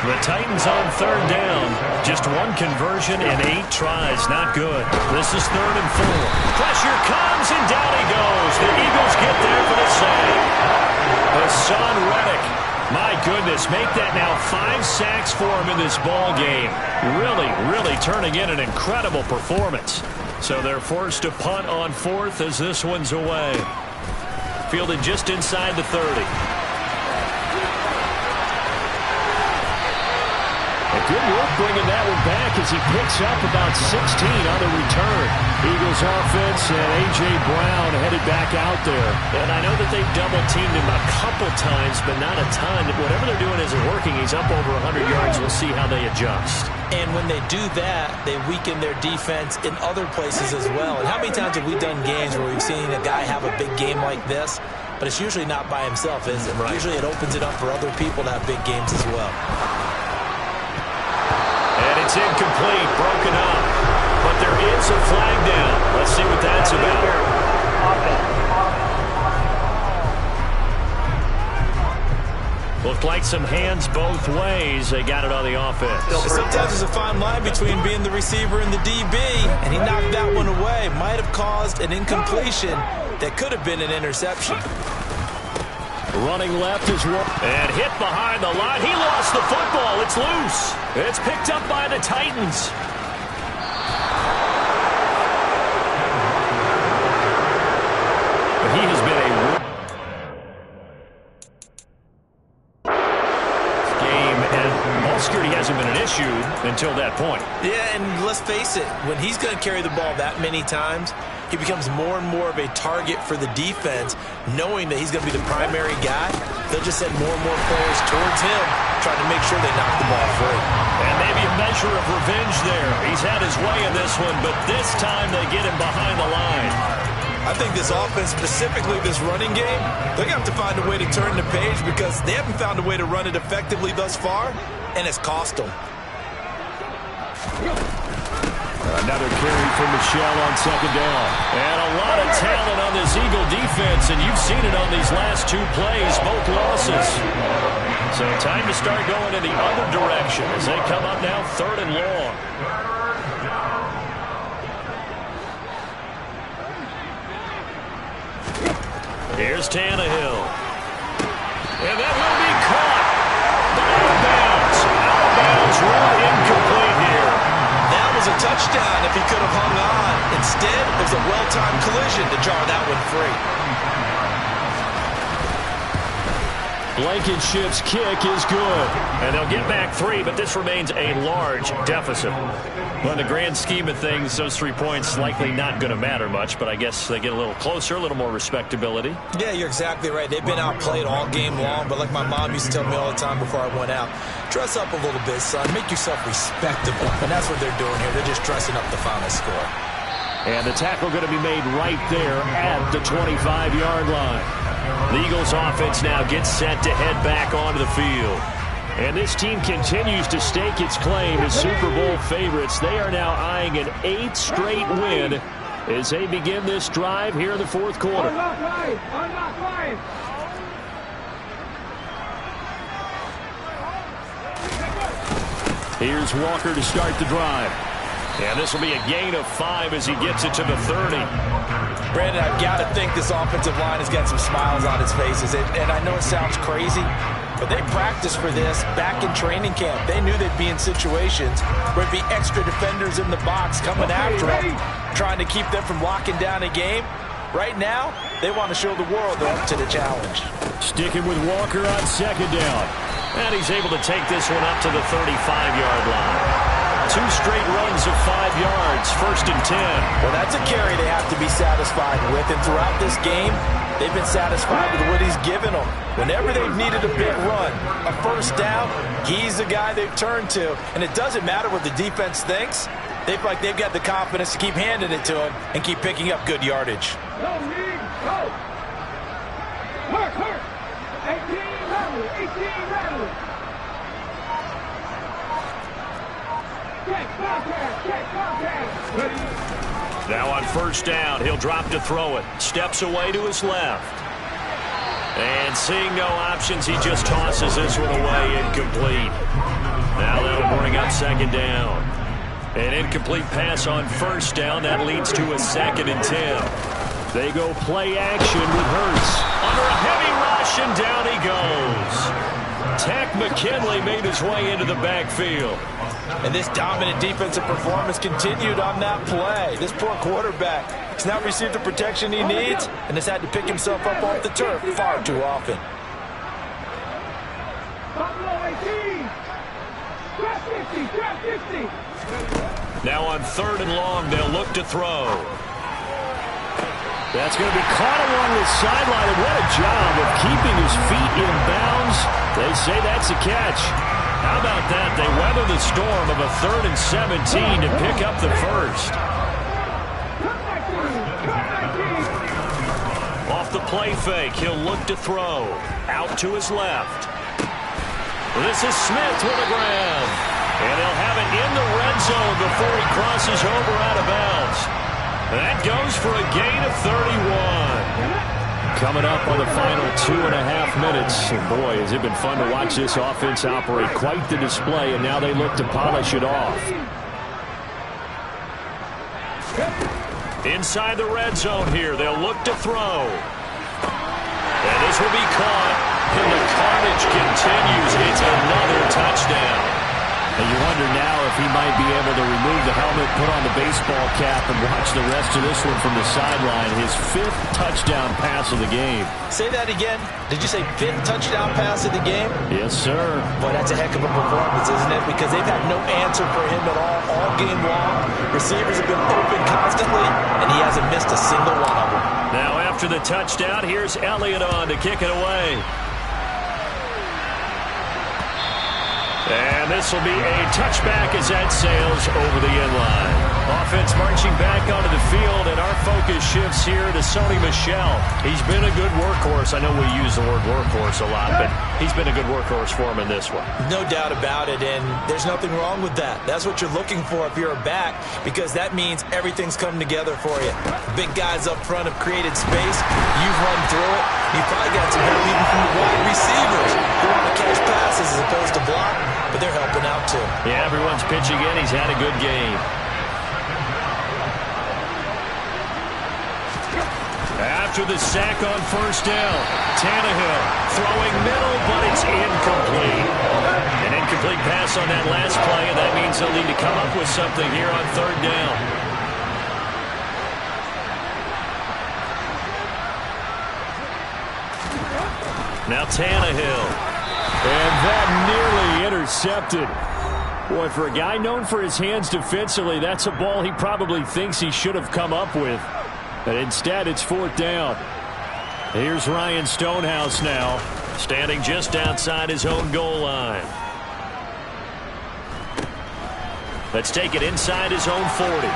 The Titans on third down. Just one conversion and 8 tries. Not good. This is third and 4. Pressure comes, and down he goes. The Eagles get there for the save. Hassan Reddick. My goodness, make that now 5 sacks for him in this ball game. Really turning in an incredible performance. So they're forced to punt on fourth as this one's away. Fielded just inside the 30. Good work bringing that one back as he picks up about 16 on the return. Eagles offense and A.J. Brown headed back out there. And I know that they've double-teamed him a couple times, but not a ton. Whatever they're doing isn't working. He's up over 100 yards. We'll see how they adjust. And when they do that, they weaken their defense in other places as well. And how many times have we done games where we've seen a guy have a big game like this? But it's usually not by himself, is it? Right. Usually it opens it up for other people to have big games as well. And it's incomplete, broken up. But there is a flag down. Let's see what that's about. Looked like some hands both ways. They got it on the offense. Sometimes there's a fine line between being the receiver and the DB, and he knocked that one away. Might have caused an incompletion that could have been an interception. Running left is one. And hit behind the line. He lost the football. It's loose. It's picked up by the Titans. He has been a game, and ball security hasn't been an issue until that point. Yeah, and let's face it, when he's going to carry the ball that many times, he becomes more and more of a target for the defense, knowing that he's going to be the primary guy. They'll just send more and more players towards him, trying to make sure they knock the ball free. And maybe a measure of revenge there. He's had his way in this one, but this time they get him behind the line. I think this offense, specifically this running game, they're going to have to find a way to turn the page because they haven't found a way to run it effectively thus far, and it's cost them. Another carry for Michelle on second down. And a lot of talent on this Eagle defense, and you've seen it on these last two plays, both losses. So time to start going in the other direction as they come up now 3rd and long. Here's Tannehill. And that will be caught. But out of bounds. Out of bounds. Rule incomplete here. That was a touchdown if he could have hung on. Instead, it was a well-timed collision to jar that one free. Blankenship's kick is good. And they'll get back 3, but this remains a large deficit. Well, in the grand scheme of things, those 3 points likely not going to matter much, but I guess they get a little closer, a little more respectability. Yeah, you're exactly right. They've been outplayed all game long, but like my mom used to tell me all the time before I went out, dress up a little bit, son. Make yourself respectable. And that's what they're doing here. They're just dressing up the final score. And the tackle going to be made right there at the 25-yard line. The Eagles offense now gets set to head back onto the field. And this team continues to stake its claim as Super Bowl favorites. They are now eyeing an 8th straight win as they begin this drive here in the 4th quarter. Here's Walker to start the drive. And this will be a gain of 5 as he gets it to the 30. Brandon, I've got to think this offensive line has got some smiles on its faces. And I know it sounds crazy, but they practiced for this back in training camp. They knew they'd be in situations where it'd be extra defenders in the box coming after them, trying to keep them from locking down a game. Right now, they want to show the world they're up to the challenge. Sticking with Walker on second down. And he's able to take this one up to the 35-yard line. 2 straight runs of 5 yards, 1st and 10. Well, that's a carry they have to be satisfied with. And throughout this game, they've been satisfied with what he's given them. Whenever they've needed a big run, a 1st down, he's the guy they've turned to. And it doesn't matter what the defense thinks. They feel like they've got the confidence to keep handing it to him and keep picking up good yardage. Go, Lee, go. Work. 18 rattle. Now on 1st down, he'll drop to throw it. Steps away to his left. And seeing no options, he just tosses this one away, incomplete. Now that'll bring up 2nd down. An incomplete pass on 1st down. That leads to a 2nd and 10. They go play action with Hurts. Under a heavy rush, and down he goes. Tack McKinley made his way into the backfield. And this dominant defensive performance continued on that play. This poor quarterback has not received the protection he needs and has had to pick himself up off the turf far too often. Now on 3rd and long, they'll look to throw. That's going to be caught along the sideline, and what a job of keeping his feet in bounds. They say that's a catch. How about that? They weather the storm of a 3rd and 17 to pick up the 1st. Off the play fake, he'll look to throw. Out to his left. This is Smith with a grab. And he'll have it in the red zone before he crosses over out of bounds. That goes for a gain of 31. Coming up on the final 2.5 minutes. And boy, has it been fun to watch this offense operate. Quite the display, and now they look to polish it off. Inside the red zone here, they'll look to throw. And this will be caught. And the carnage continues. It's another touchdown. And you wonder now if he might be able to remove the helmet, put on the baseball cap, and watch the rest of this one from the sideline. His 5th touchdown pass of the game. Say that again. Did you say 5th touchdown pass of the game? Yes, sir. Boy, that's a heck of a performance, isn't it? Because they've had no answer for him at all game long. Receivers have been open constantly, and he hasn't missed a single one of them. Now after the touchdown, here's Elliott on to kick it away. And this will be a touchback as that sails over the inline. offense marching back onto the field, and our focus shifts here to Sony Michel. He's been a good workhorse. I know we use the word workhorse a lot, but he's been a good workhorse for him in this one. No doubt about it, and there's nothing wrong with that. That's what you're looking for if you're a back, because that means everything's coming together for you. Big guys up front have created space. You've run through it. You've probably got some help even from the wide receivers who want to catch passes as opposed to block, but they're helping out too. Yeah, everyone's pitching in. He's had a good game. After the sack on first down, Tannehill throwing middle, but it's incomplete. An incomplete pass on that last play, and that means they'll need to come up with something here on third down. Now Tannehill. And that nearly intercepted. Boy, for a guy known for his hands defensively, that's a ball he probably thinks he should have come up with. But instead, it's fourth down. Here's Ryan Stonehouse now, standing just outside his own goal line. Let's take it inside his own 40. And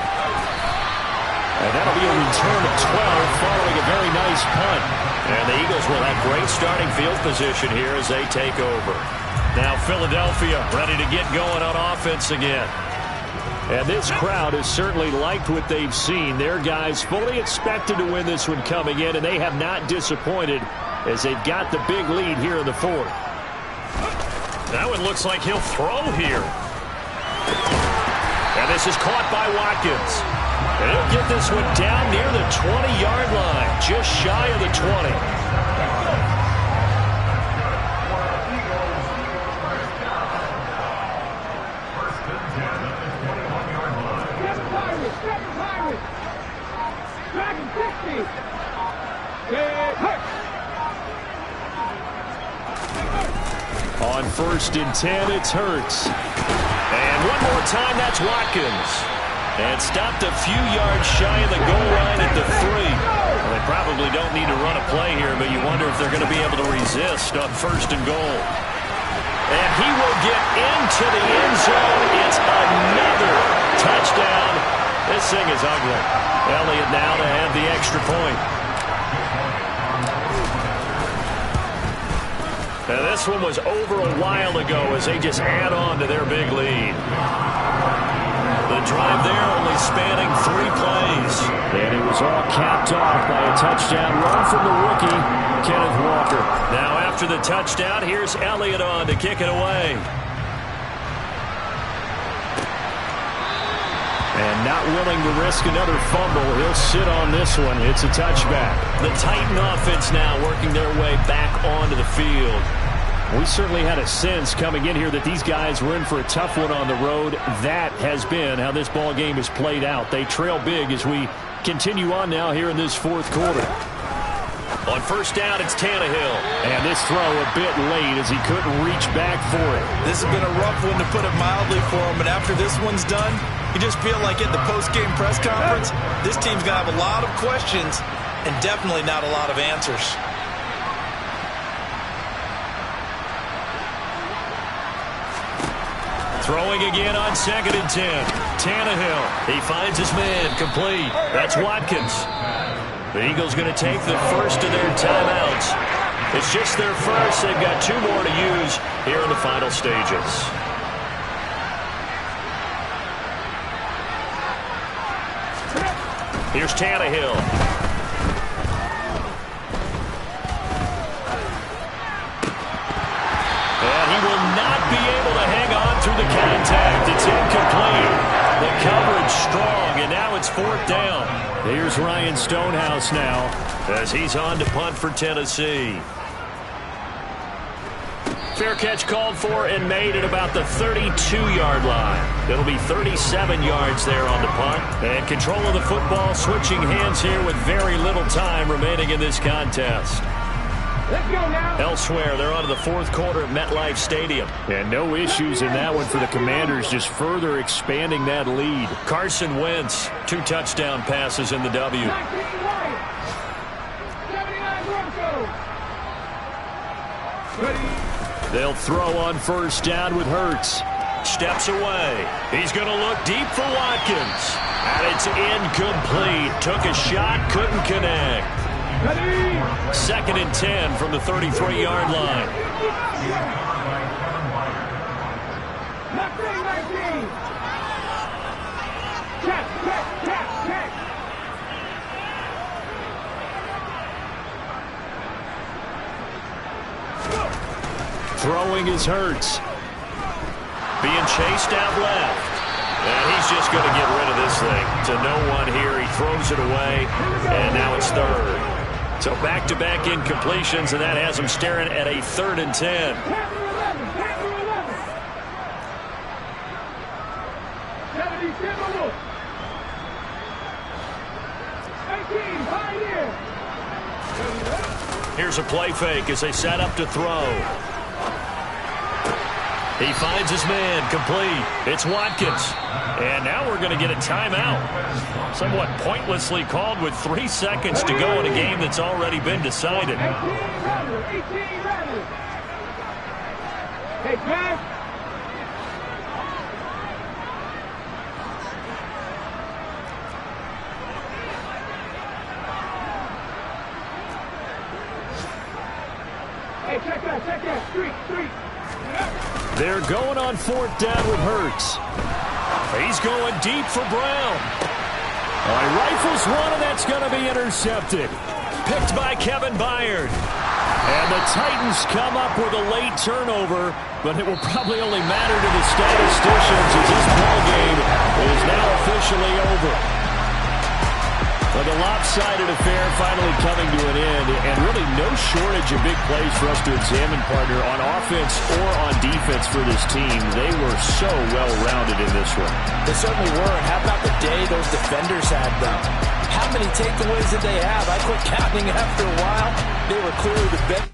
that'll be a return of 12 following a very nice punt. And the Eagles will have great starting field position here as they take over. Now Philadelphia ready to get going on offense again. And this crowd has certainly liked what they've seen. Their guys fully expected to win this one coming in, and they have not disappointed as they've got the big lead here in the fourth. That one looks like he'll throw here. And this is caught by Watkins. And he'll get this one down near the 20-yard line, just shy of the 20. On 1st and 10, it's Hurts. And one more time, that's Watkins. And stopped a few yards shy of the goal line at the 3. Well, they probably don't need to run a play here, but you wonder if they're going to be able to resist on 1st and goal. And he will get into the end zone. It's another touchdown. This thing is ugly. Elliott now to have the extra point. Now this one was over a while ago as they just add on to their big lead. The drive there only spanning 3 plays. And it was all capped off by a touchdown run from the rookie, Kenneth Walker. Now after the touchdown, here's Elliott on to kick it away. And not willing to risk another fumble, he'll sit on this one. It's a touchback. The Titan offense now working their way back onto the field. We certainly had a sense coming in here that these guys were in for a tough one on the road. That has been how this ball game has played out. They trail big as we continue on now here in this fourth quarter. On 1st down, it's Tannehill. And this throw a bit late as he couldn't reach back for it. This has been a rough one to put it mildly for him, but after this one's done, you just feel like at the post-game press conference, this team's going to have a lot of questions and definitely not a lot of answers. Throwing again on 2nd and 10. Tannehill, he finds his man, complete. That's Watkins. The Eagles going to take the first of their timeouts. It's just their first. They've got 2 more to use here in the final stages. Here's Tannehill. And he will not be able to hang on through the contact. It's incomplete. The coverage strong, and now it's 4th down. Here's Ryan Stonehouse now as he's on to punt for Tennessee. Fair catch called for and made at about the 32-yard line. It'll be 37 yards there on the punt. And control of the football switching hands here with very little time remaining in this contest. Let's go now. Elsewhere, they're on to the 4th quarter at MetLife Stadium. And no issues in that one for the Commanders, just further expanding that lead. Carson Wentz, 2 touchdown passes in the W. 19 White. 79 Bronco. Ready. They'll throw on 1st down with Hurts. Steps away. He's going to look deep for Watkins. And it It's incomplete. Took a shot, couldn't connect. 2nd and 10 from the 33-yard line. Throwing is Hurts. Being chased out left. And he's just going to get rid of this thing. To no one here. He throws it away. And now it's 3rd. So back-to-back incompletions, and that has him staring at a 3rd and 10. Here's a play fake as they set up to throw. He finds his man, complete. It's Watkins. And now we're going to get a timeout. Somewhat pointlessly called with 3 seconds to go in a game that's already been decided. Hey, Jack. Hey, check that, street. They're going on 4th down with Hurts. He's going deep for Brown. He rifles one, and that's going to be intercepted. Picked by Kevin Byard. And the Titans come up with a late turnover, but it will probably only matter to the statisticians as this ball game is now officially over. But the lopsided affair finally coming to an end, and really no shortage of big plays for us to examine, partner, on offense or on defense for this team. They were so well-rounded in this one. They certainly were. And how about the day those defenders had, though? How many takeaways did they have? I quit counting after a while. They were clearly the best.